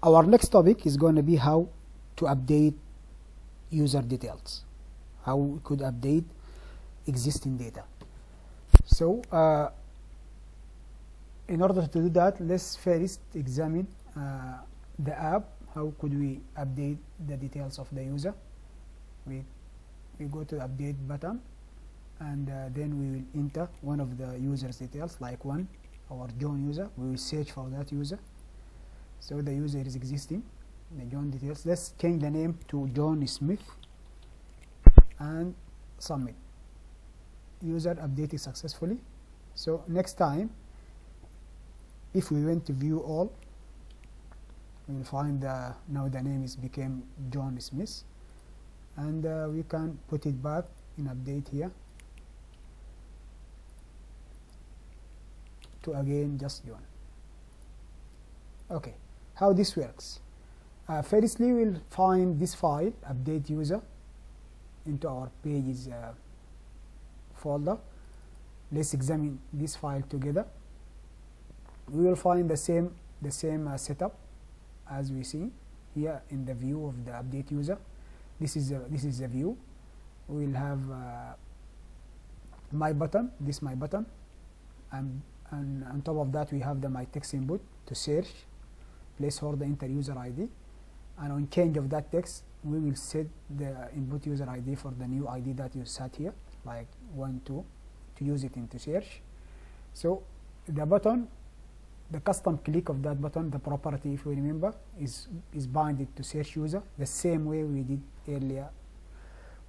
Our next topic is going to be how to update user details, how we could update existing data. So in order to do that, let's first examine the app. How could we update the details of the user? We go to update button, and then we will enter one of the user's details, like our John user. We will search for that user. So the user is existing, the John details. Let's change the name to John Smith and submit. User updated successfully. So next time, if we went to view all, we will find now the name became John Smith, and we can put it back in update here to again just John. Okay, how this works? Firstly, we'll find this file, update user, into our pages folder. Let's examine this file together. We will find the same setup as we see here in the view of the update user. This is the view. We will have my button, my button, and on top of that we have the my text input to search, placeholder enter user ID, and on change of that text we will set the input user ID for the new ID that you set here, like 1, 2, to use it into search. So the button, the custom click of that button, the property, if we remember, is binded to search user the same way we did earlier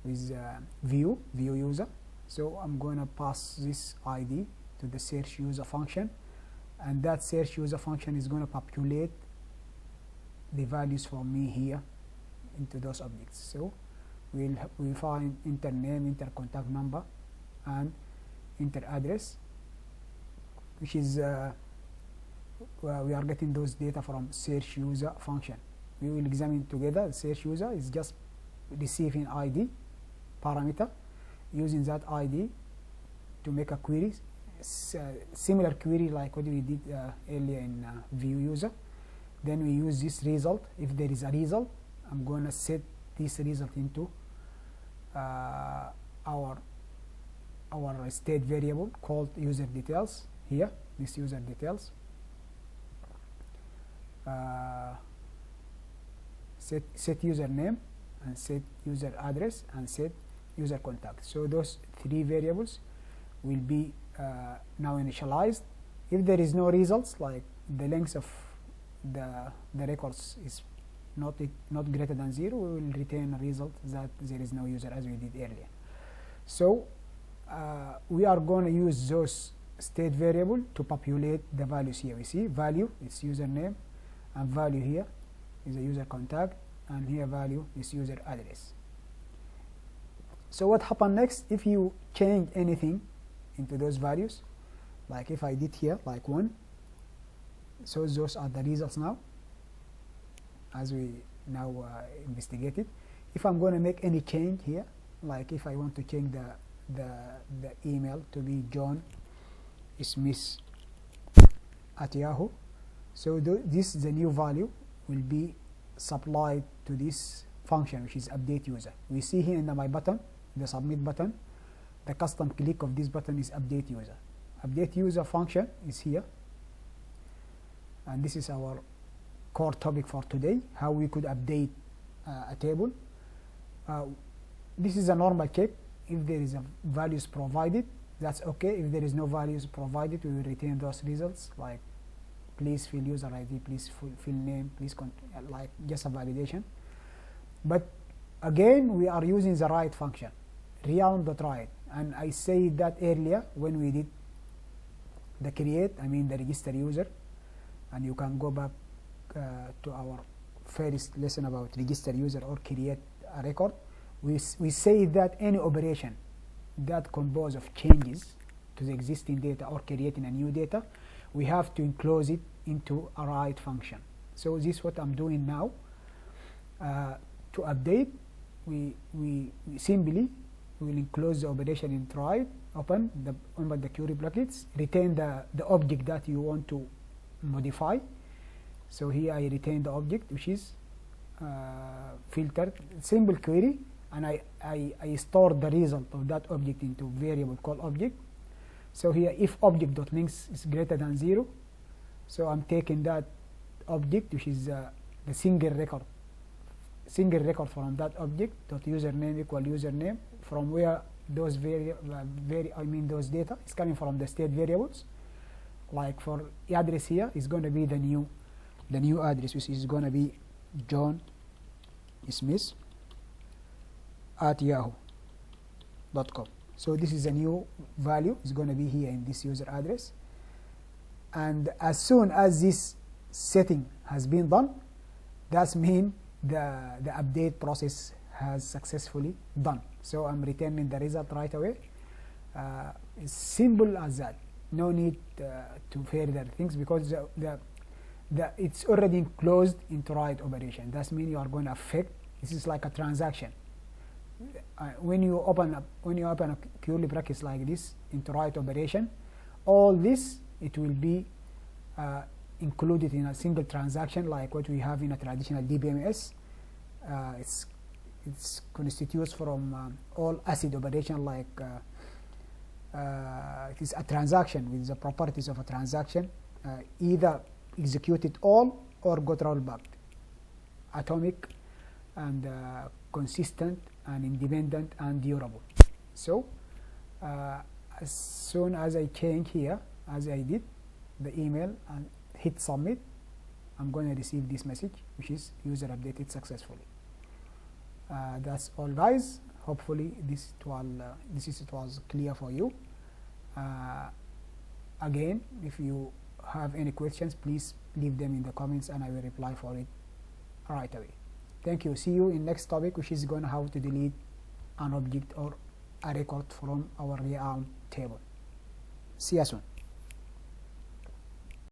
with view user. So I'm going to pass this ID to the search user function, and that search user function is going to populate the values for me here into those objects. So we'll find enter name, enter contact number, and enter address, which is we are getting those data from search user function. We will examine together. The search user is just receiving ID parameter, using that ID to make a query, similar query like what we did earlier in view user. Then we use this result. If there is a result, I'm going to set this result into our state variable called user details here. This user details. Set username, and set user address, and set user contact. So those 3 variables will be now initialized. If there is no results, like the length of the records is not greater than 0, we will retain a result that there is no user, as we did earlier. So we are going to use those state variable to populate the values here. We see value is username, and value here is a user contact, and here value is user address. So what happened next if you change anything into those values? Like if I did here like 1, so those are the results now as we now investigated. If I'm going to make any change here, like if I want to change the email to be John Smith at Yahoo, so this is the new value will be supplied to this function, which is update user. We see here in the my button, the submit button, the custom click of this button is update user. Update user function is here, and this is our core topic for today, how we could update a table. This is a normal check. If there is a values provided, that's okay. If there is no values provided, we will retain those results, like please fill user ID, please fill name, please like just a validation. But again, we are using the write function, realm.write, and I said that earlier when we did the create, I mean the register user, and you can go back to our first lesson about register user or create a record. We say that any operation that composes of changes to the existing data or creating a new data, we have to enclose it into a write function. So this is what I'm doing now. To update, we simply will enclose the operation in write, open the query brackets, retain the object that you want to modify, So here I retain the object, which is filtered, simple query, and I store the result of that object into variable called object. So here if object.length is greater than 0, so I'm taking that object, which is the single record from that object dot username equal username, from where those those data is coming from the state variables. Like for the address here is going to be the new address, which is going to be John Smith at yahoo.com. So this is a new value, is going to be here in this user address, and as soon as this setting has been done, that means the update process has successfully done. So I'm returning the result right away. It's simple as that. No need to further things, because it's already enclosed into write operation. That means you are going to affect. This is like a transaction. When you open a curly brackets like this into write operation, all this it will be included in a single transaction, like what we have in a traditional DBMS. It's constitutes from all ACID operation, like it is a transaction with the properties of a transaction, either executed all or got rollback, atomic and consistent and independent and durable. So as soon as I change here, as I did the email and hit submit, I'm going to receive this message, which is user updated successfully. That's all, guys. Hopefully this was clear for you. Again, if you have any questions, please leave them in the comments and I will reply for it right away. Thank you. See you in next topic, which is going to how to delete an object or a record from our realm table. See you soon.